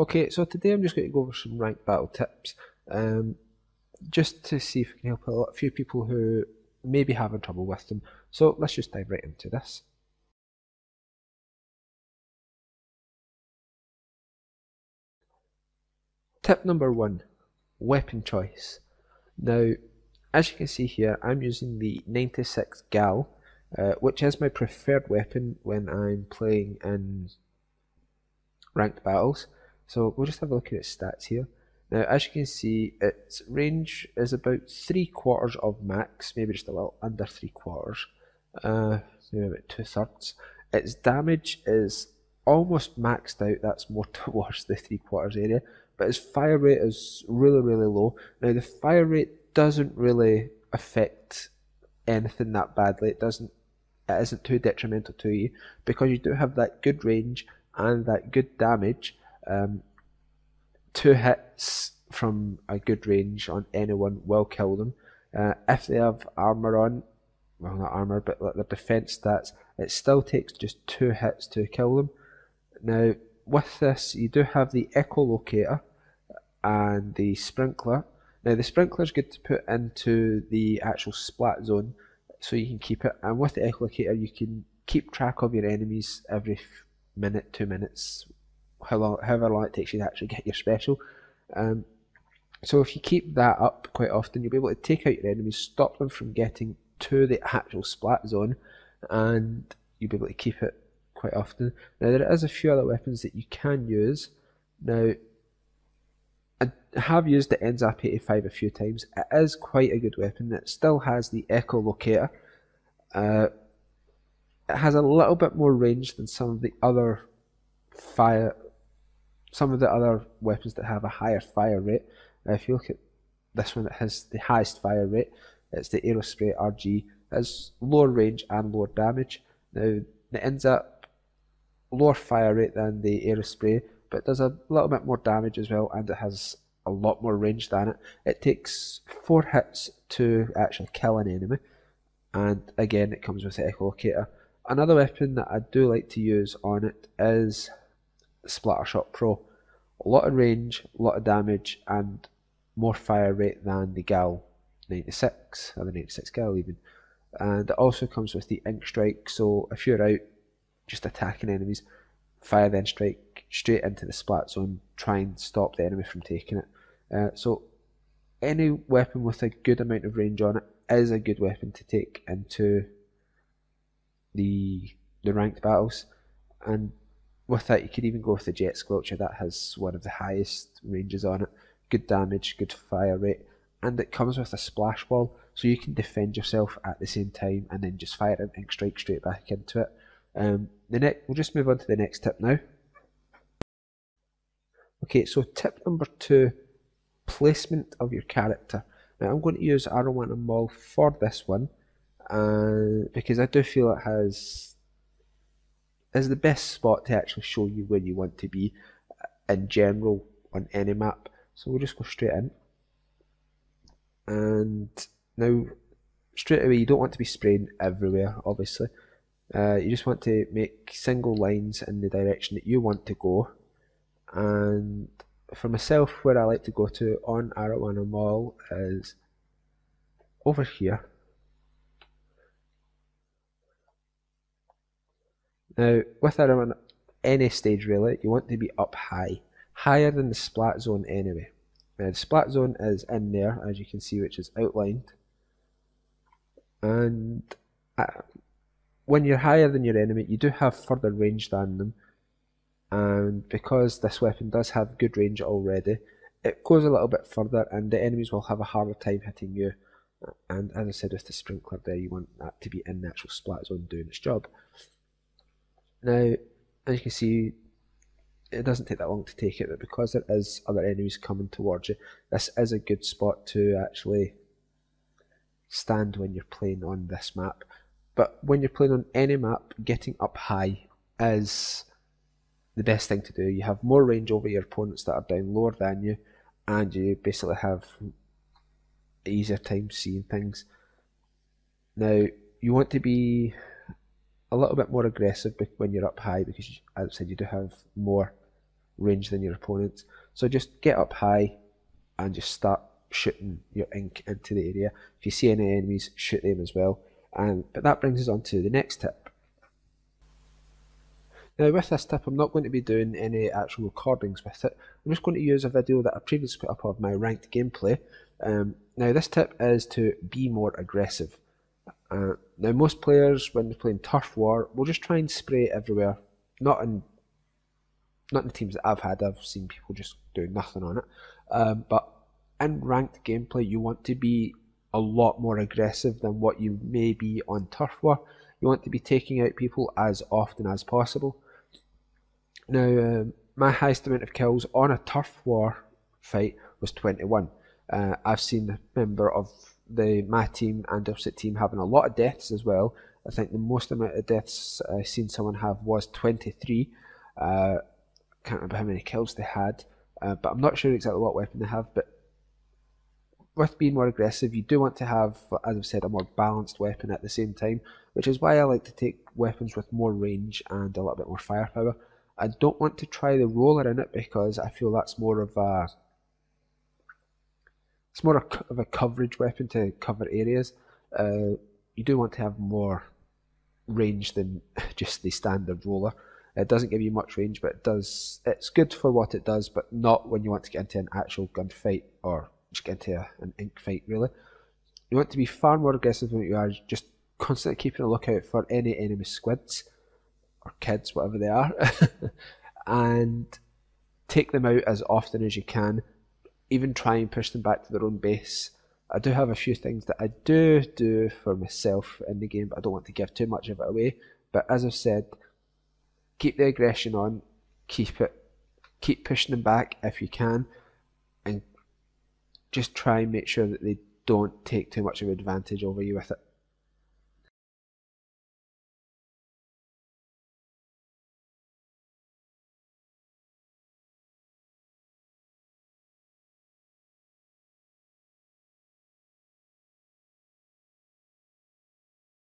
Okay, so today I'm just going to go over some ranked battle tips, just to see if we can help a few people who may be having trouble with them. So let's just dive right into this. Tip number 1, weapon choice. Now, as you can see here, I'm using the 96 Gal, which is my preferred weapon when I'm playing in ranked battles. So we'll just have a look at its stats here. Now, as you can see, its range is about 3/4 of max, maybe just a little under 3/4, maybe about 2/3. Its damage is almost maxed out, that's more towards the 3/4 area, but its fire rate is really low. Now, the fire rate doesn't really affect anything that badly. It isn't too detrimental to you because you do have that good range and that good damage. 2 hits from a good range on anyone will kill them. If they have armor on, well, not armor, but like their defense stats, it still takes just 2 hits to kill them. Now, with this, you do have the echolocator and the sprinkler. Now, the sprinkler is good to put into the actual splat zone so you can keep it, and with the echolocator you can keep track of your enemies every minute, 2 minutes, however long it takes you to actually get your special. So if you keep that up quite often, you'll be able to take out your enemies, stop them from getting to the actual splat zone, and you'll be able to keep it quite often. Now, there is a few other weapons that you can use. Now, I have used the NZAP 85 a few times. It is quite a good weapon. It still has the echolocator. It has a little bit more range than some of the other weapons that have a higher fire rate. If you look at this one, it has the highest fire rate. It's the Aerospray RG. It has lower range and lower damage. Now, it ends up lower fire rate than the Aerospray, but it does a little bit more damage as well, and it has a lot more range than it. It takes 4 hits to actually kill an enemy, and again it comes with the echolocator. Another weapon that I do like to use on it is Splattershot Pro. A lot of range, a lot of damage, and more fire rate than the Gal 96, or the 96 Gal even. And it also comes with the Ink Strike, so if you're out just attacking enemies, fire then strike straight into the splat zone, try and stop the enemy from taking it. So any weapon with a good amount of range on it is a good weapon to take into the ranked battles. And with that, you could even go with the Jet Squelcher. That has one of the highest ranges on it. Good damage, good fire rate, and it comes with a splash wall, so you can defend yourself at the same time and then just fire an Ink Strike straight back into it. We'll just move on to the next tip now. Okay, so tip number 2, placement of your character. Now, I'm going to use Arowana Mall for this one, because I do feel it is the best spot to actually show you where you want to be in general on any map. So we'll just go straight in. And now, straight away, you don't want to be spraying everywhere, obviously. You just want to make single lines in the direction that you want to go. And for myself, where I like to go to on Arowana Mall is over here. Now, with Arowana, any stage really, you want to be up high, higher than the splat zone anyway. Now, the splat zone is in there, as you can see, which is outlined. And when you're higher than your enemy, you do have further range than them. And because this weapon does have good range already, it goes a little bit further, and the enemies will have a harder time hitting you. And as I said with the sprinkler there, you want that to be in the actual splat zone doing its job. Now, as you can see, it doesn't take that long to take it, but because there is other enemies coming towards you, this is a good spot to actually stand when you're playing on this map. But when you're playing on any map, getting up high is the best thing to do. You have more range over your opponents that are down lower than you, and you basically have easier time seeing things. Now, you want to be a little bit more aggressive when you're up high, because, as I said, you do have more range than your opponents. So just get up high and just start shooting your ink into the area. If you see any enemies, shoot them as well. But that brings us on to the next tip. Now with this tip, I'm not going to be doing any actual recordings with it. I'm just going to use a video that I previously put up of my ranked gameplay. Now this tip is to be more aggressive. Now most players, when they're playing Turf War, will just try and spray everywhere. Not in the teams that I've had, I've seen people just doing nothing on it. But in ranked gameplay, you want to be a lot more aggressive than what you may be on Turf War. You want to be taking out people as often as possible. Now, my highest amount of kills on a Turf War fight was 21. I've seen a member of my team and opposite team having a lot of deaths as well. I think the most amount of deaths I've seen someone have was 23. Can't remember how many kills they had, but I'm not sure exactly what weapon they have. But with being more aggressive, you do want to have, as I've said, a more balanced weapon at the same time, which is why I like to take weapons with more range and a little bit more firepower. I don't want to try the roller in it because I feel that's more of a coverage weapon to cover areas. You do want to have more range than just the standard roller. It doesn't give you much range, but it's good for what it does, but not when you want to get into an actual gunfight or just get into an ink fight, really. You want to be far more aggressive than you are, just constantly keeping a lookout for any enemy squids or kids, whatever they are, and take them out as often as you can. Even try and push them back to their own base. I do have a few things that I do for myself in the game, but I don't want to give too much of it away. But as I've said, keep the aggression on, keep pushing them back if you can, and just try and make sure that they don't take too much of an advantage over you with it.